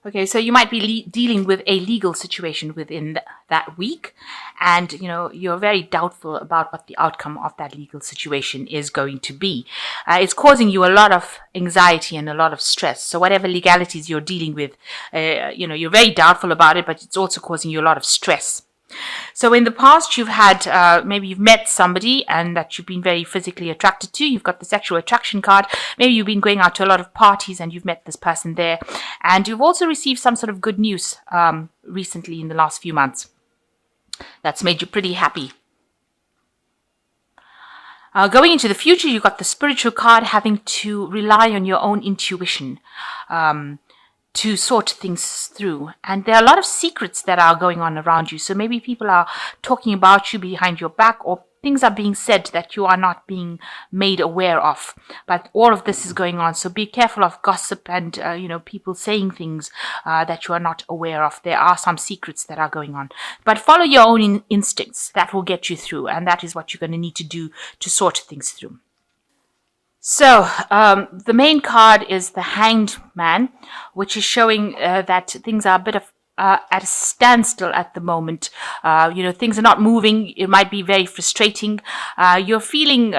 Okay, so you might be dealing with a legal situation within that week, and you're very doubtful about what the outcome of that legal situation is going to be. It's causing you a lot of anxiety and a lot of stress. So whatever legalities you're dealing with, you're very doubtful about it, but it's also causing you a lot of stress. So in the past, you've had maybe you've met somebody and that you've been very physically attracted to. You've got the sexual attraction card. Maybe you've been going out to a lot of parties and you've met this person there. And you've also received some sort of good news recently in the last few months. That's made you pretty happy. Going into the future, you've got the spiritual card, having to rely on your own intuition. To sort things through. And there are a lot of secrets that are going on around you. So maybe people are talking about you behind your back, or things are being said that you are not being made aware of. But all of this is going on. So be careful of gossip and, people saying things that you are not aware of. There are some secrets that are going on. But follow your own instincts. That will get you through. And that is what you're going to need to do to sort things through. So the main card is the Hanged Man, which is showing that things are a bit of at a standstill at the moment. Things are not moving. It might be very frustrating. You're feeling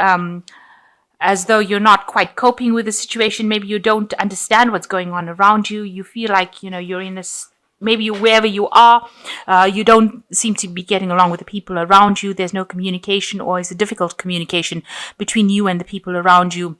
as though you're not quite coping with the situation. Maybe you don't understand what's going on around you. You feel like, you're in this. Maybe wherever you are, you don't seem to be getting along with the people around you. There's no communication, or it's a difficult communication between you and the people around you.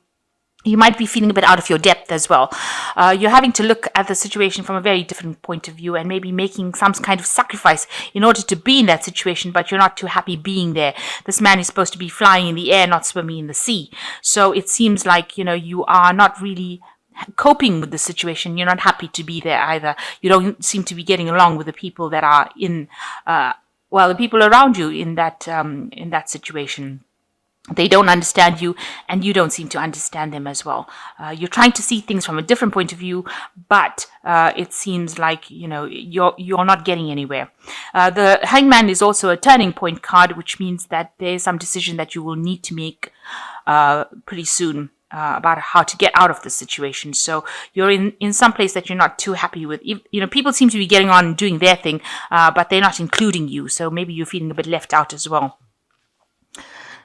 You might be feeling a bit out of your depth as well. You're having to look at the situation from a very different point of view and maybe making some kind of sacrifice in order to be in that situation, but you're not too happy being there. This man is supposed to be flying in the air, not swimming in the sea. So it seems like, you are not really coping with the situation. You're not happy to be there either. You don't seem to be getting along with the people that are the people around you in that situation. They don't understand you, and you don't seem to understand them as well. You're trying to see things from a different point of view, but it seems like you're not getting anywhere. The Hangman is also a turning point card, which means that there's some decision that you will need to make pretty soon. About how to get out of the situation. So you're in some place that you're not too happy with. People seem to be getting on and doing their thing, but they're not including you. So maybe you're feeling a bit left out as well.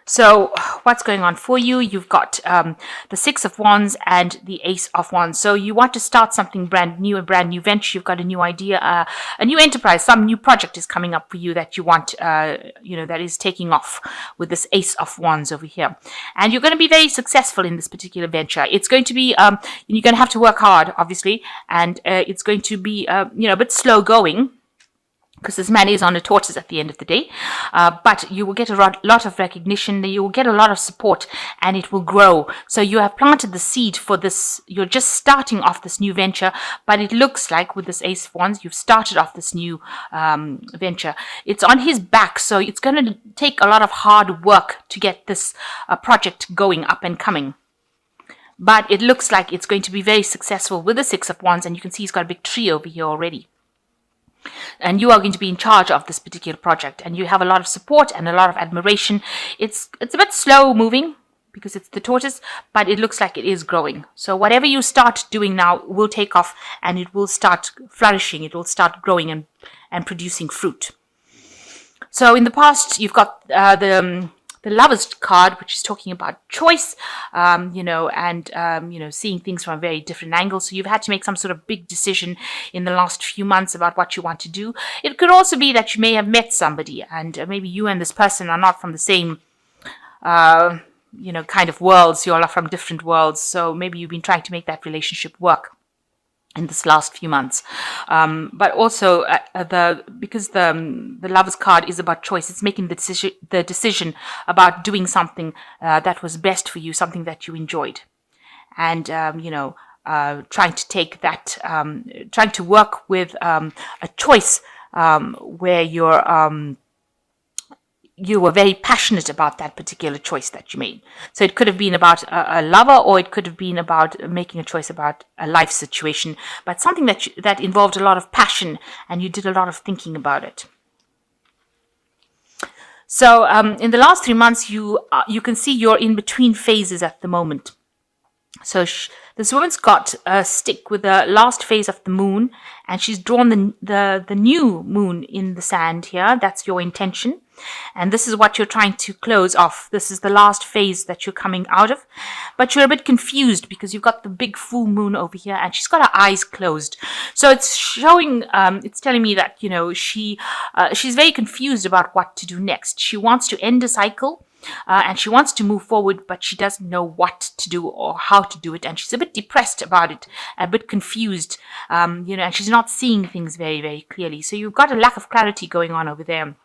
So what's going on for you? You've got the Six of Wands and the Ace of Wands. So you want to start something brand new, a brand new venture. You've got a new idea, a new enterprise. Some new project is coming up for you that you want, that is taking off with this Ace of Wands over here. And you're going to be very successful in this particular venture. It's going to be, you're going to have to work hard, obviously, and it's going to be, a bit slow going, because this man is on a tortoise at the end of the day. But you will get a lot of recognition, you will get a lot of support, and it will grow. So you have planted the seed for this, you're just starting off this new venture, but it looks like with this Ace of Wands, you've started off this new venture. It's on his back, so it's going to take a lot of hard work to get this project going, up and coming. But it looks like it's going to be very successful with the Six of Wands, and you can see he's got a big tree over here already. And you are going to be in charge of this particular project, and you have a lot of support and a lot of admiration. It's a bit slow moving because it's the tortoise, but it looks like it is growing. So whatever you start doing now will take off, and it will start flourishing. It will start growing and producing fruit. So in the past, you've got the Lover's card, which is talking about choice, seeing things from a very different angle. So you've had to make some sort of big decision in the last few months about what you want to do. It could also be that you may have met somebody, and maybe you and this person are not from the same, kind of worlds. You all are from different worlds. So maybe you've been trying to make that relationship work in this last few months, but also because the Lover's card is about choice. It's making the decision about doing something that was best for you, something that you enjoyed, and trying to take that, trying to work with a choice where you were very passionate about that particular choice that you made. So it could have been about a lover, or it could have been about making a choice about a life situation, but something that involved a lot of passion, and you did a lot of thinking about it. So in the last 3 months, you can see you're in between phases at the moment. So This woman's got a stick with the last phase of the moon, and she's drawn the new moon in the sand here. That's your intention. And this is what you're trying to close off. This is the last phase that you're coming out of. But you're a bit confused because you've got the big full moon over here and she's got her eyes closed. So it's showing, it's telling me that, she's very confused about what to do next. She wants to end a cycle. And she wants to move forward, but she doesn't know what to do or how to do it. And she's a bit depressed about it, a bit confused, and she's not seeing things very, very clearly. So you've got a lack of clarity going on over there,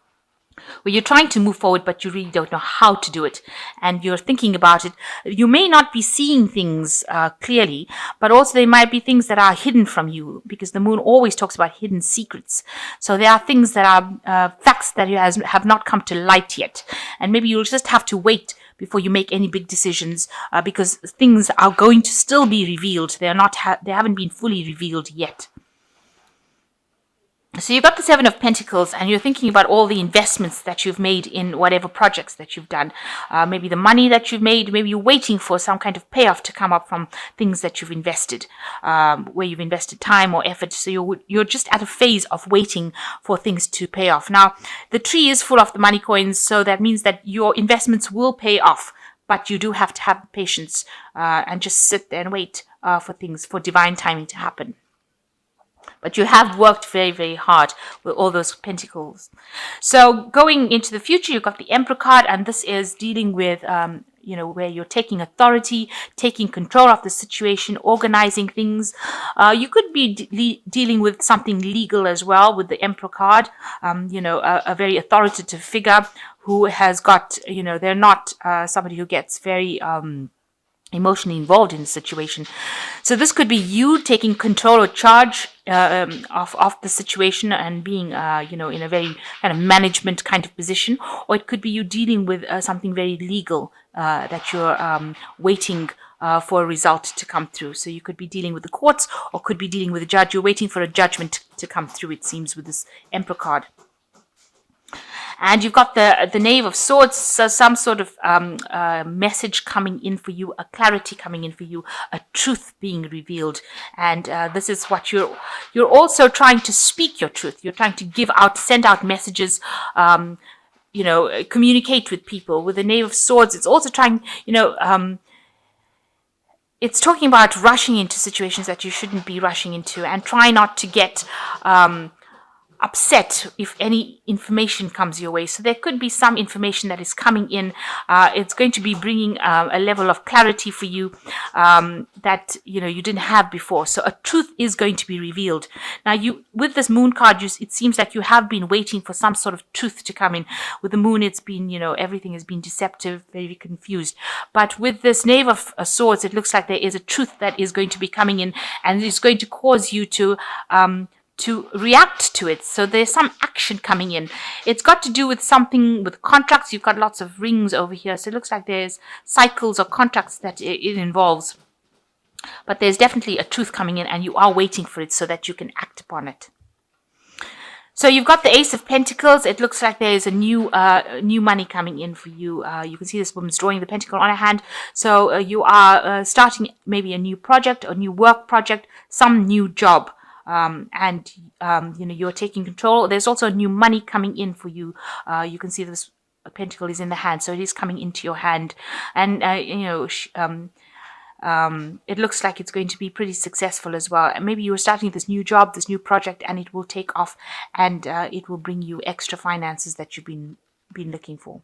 where you're trying to move forward, but you really don't know how to do it. And you're thinking about it. You may not be seeing things clearly, but also there might be things that are hidden from you, because the moon always talks about hidden secrets. So there are things that are facts that have not come to light yet. And maybe you'll just have to wait before you make any big decisions, because things are going to still be revealed. They haven't been fully revealed yet. So you've got the Seven of Pentacles, and you're thinking about all the investments that you've made in whatever projects that you've done. Maybe the money that you've made, maybe you're waiting for some kind of payoff to come up from things that you've invested, where you've invested time or effort. So you're just at a phase of waiting for things to pay off. Now, the tree is full of the money coins, so that means that your investments will pay off. But you do have to have patience and just sit there and wait for divine timing to happen. But you have worked very, very hard with all those pentacles. So going into the future, you've got the Emperor card, and this is dealing with, where you're taking authority, taking control of the situation, organizing things. You could be dealing with something legal as well with the Emperor card, a very authoritative figure who has got, they're not somebody who gets very emotionally involved in the situation. So this could be you taking control or charge of the situation and being, in a very kind of management kind of position, or it could be you dealing with something very legal that you're waiting for a result to come through. So you could be dealing with the courts, or could be dealing with a judge. You're waiting for a judgment to come through, it seems, with this Emperor card. And you've got the Knave of Swords, so some sort of message coming in for you, a clarity coming in for you, a truth being revealed. And this is what you're also trying to speak your truth. You're trying to send out messages, communicate with people. With the Knave of Swords, it's also trying, it's talking about rushing into situations that you shouldn't be rushing into, and try not to get upset if any information comes your way. So there could be some information that is coming in. It's going to be bringing a level of clarity for you that you didn't have before. So a truth is going to be revealed. Now, with this Moon card, it seems like you have been waiting for some sort of truth to come in. With the Moon, it's been everything has been deceptive, very confused. But with this Knave of Swords, it looks like there is a truth that is going to be coming in, and it's going to cause you to react to it. So there's some action coming in. It's got to do with something with contracts. You've got lots of rings over here. So it looks like there's cycles or contracts that it involves. But there's definitely a truth coming in, and you are waiting for it so that you can act upon it. So you've got the Ace of Pentacles. It looks like there is a new money coming in for you. You can see this woman's drawing the pentacle on her hand. So you are starting maybe a new project, a new work project, some new job. You're taking control. There's also new money coming in for you. You can see this pentacle is in the hand, so it is coming into your hand. And, it looks like it's going to be pretty successful as well. And maybe you're starting this new job, this new project, and it will take off, and it will bring you extra finances that you've been looking for.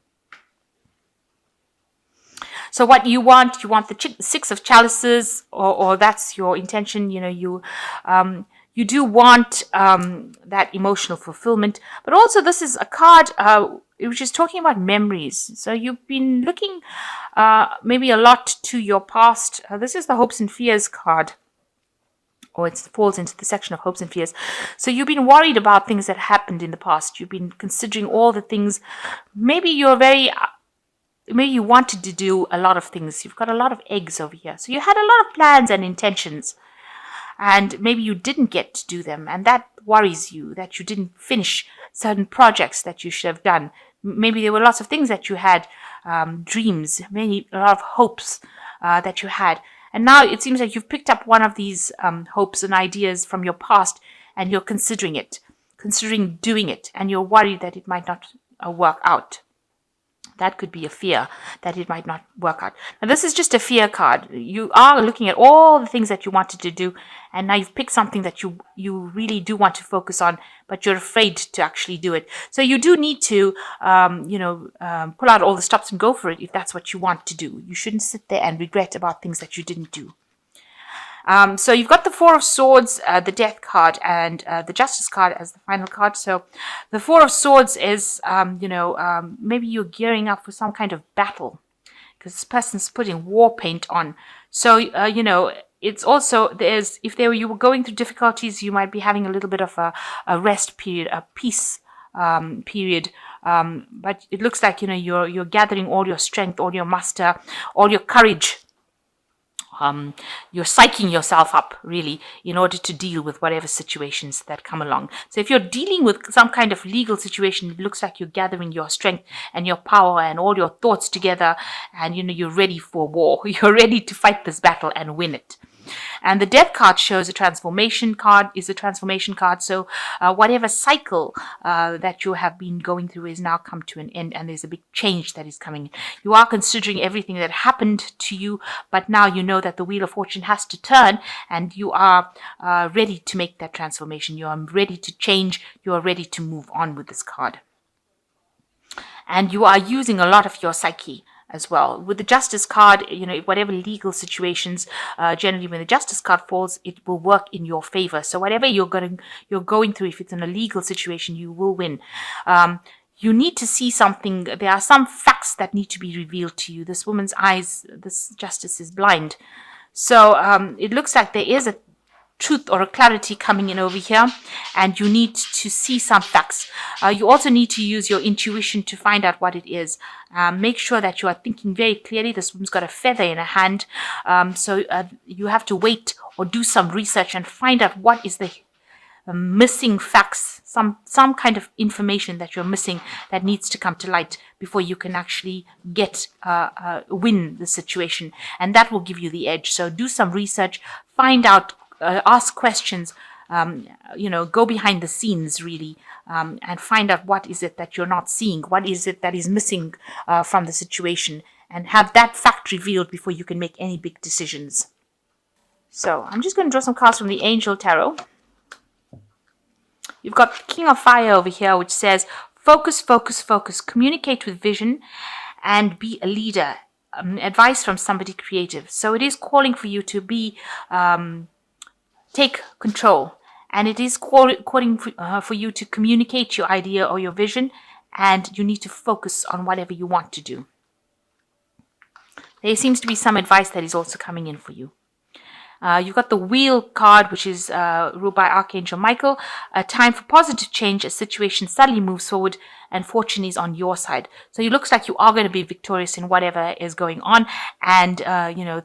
So what you want the Six of Chalices, or that's your intention. You do want that emotional fulfillment, but also this is a card which is talking about memories. So you've been looking maybe a lot to your past. This is the Hopes and Fears card, or it falls into the section of Hopes and Fears. So you've been worried about things that happened in the past. You've been considering all the things. Maybe you wanted to do a lot of things. You've got a lot of eggs over here. So you had a lot of plans and intentions, and maybe you didn't get to do them, and that worries you, that you didn't finish certain projects that you should have done. Maybe there were lots of things that you had, dreams, a lot of hopes that you had, And now it seems like you've picked up one of these hopes and ideas from your past, and you're considering doing it, and you're worried that it might not work out. That could be a fear that it might not work out. Now, this is just a fear card. You are looking at all the things that you wanted to do, and now you've picked something that you really do want to focus on, but you're afraid to actually do it. So you do need to, pull out all the stops and go for it if that's what you want to do. You shouldn't sit there and regret about things that you didn't do. So you've got the Four of Swords, the Death card, and the Justice card as the final card. So the Four of Swords is, maybe you're gearing up for some kind of battle because this person's putting war paint on. So, it's also, if you were going through difficulties, you might be having a little bit of a rest period, a peace period. But it looks like, you're gathering all your strength, all your muster, all your courage. You're psyching yourself up, really, in order to deal with whatever situations that come along. So if you're dealing with some kind of legal situation, it looks like you're gathering your strength and your power and all your thoughts together, and, you're ready for war. You're ready to fight this battle and win it. And the Death card shows a transformation card, So whatever cycle that you have been going through is now come to an end, and there's a big change that is coming. You are considering everything that happened to you, but now you know that the Wheel of Fortune has to turn, and you are ready to make that transformation. You are ready to change. You are ready to move on with this card. And you are using a lot of your psyche as well. With the Justice card, whatever legal situations, generally when the Justice card falls, it will work in your favor. So whatever you're going through, if it's in a legal situation, you will win. You need to see something. There are some facts that need to be revealed to you. This woman's eyes, this Justice is blind. So it looks like there is a truth or a clarity coming in over here, and you need to see some facts. You also need to use your intuition to find out what it is. Make sure that you are thinking very clearly. This woman's got a feather in her hand, so you have to wait or do some research and find out what is the missing facts, some kind of information that you're missing that needs to come to light before you can actually win the situation, and that will give you the edge. So do some research, find out, ask questions, go behind the scenes, really, and find out what is it that you're not seeing, what is it that is missing from the situation, and have that fact revealed before you can make any big decisions. So I'm just going to draw some cards from the Angel Tarot. You've got the King of Fire over here, which says, focus, focus, focus, communicate with vision, and be a leader. Advice from somebody creative. So it is calling for you to be take control, and it is calling for you to communicate your idea or your vision, and you need to focus on whatever you want to do. There seems to be some advice that is also coming in for you. You've got the Wheel card, which is ruled by Archangel Michael. A time for positive change. A situation suddenly moves forward and fortune is on your side. So it looks like you are going to be victorious in whatever is going on, and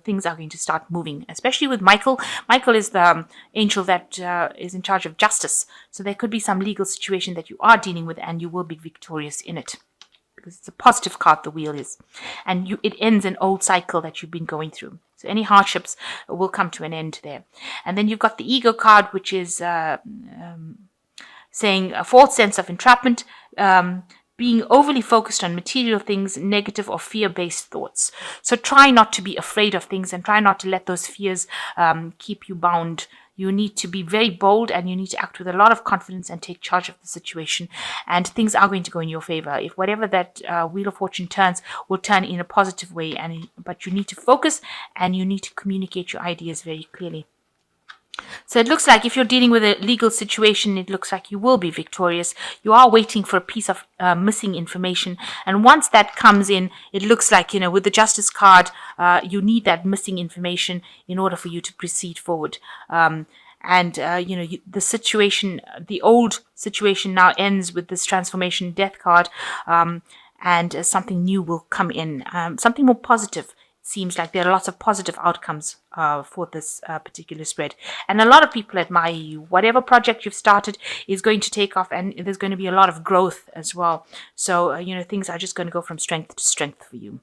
things are going to start moving, especially with Michael. Michael is the angel that is in charge of justice. So there could be some legal situation that you are dealing with, and you will be victorious in it, because it's a positive card, the Wheel is. And it ends an old cycle that you've been going through. So any hardships will come to an end there. And then you've got the Ego card, which is saying a false sense of entrapment, being overly focused on material things, negative or fear-based thoughts. So try not to be afraid of things, and try not to let those fears keep you bound. You need to be very bold, and you need to act with a lot of confidence and take charge of the situation. And things are going to go in your favor. If whatever that Wheel of Fortune turns will turn in a positive way, but you need to focus, and you need to communicate your ideas very clearly. So it looks like if you're dealing with a legal situation, it looks like you will be victorious. You are waiting for a piece of missing information. And once that comes in, it looks like, with the Justice card, you need that missing information in order for you to proceed forward. The situation, the old situation now ends with this transformation Death card, and something new will come in, something more positive. Seems like there are lots of positive outcomes for this particular spread, and a lot of people admire you. Whatever project you've started is going to take off, and there's going to be a lot of growth as well. So things are just going to go from strength to strength for you.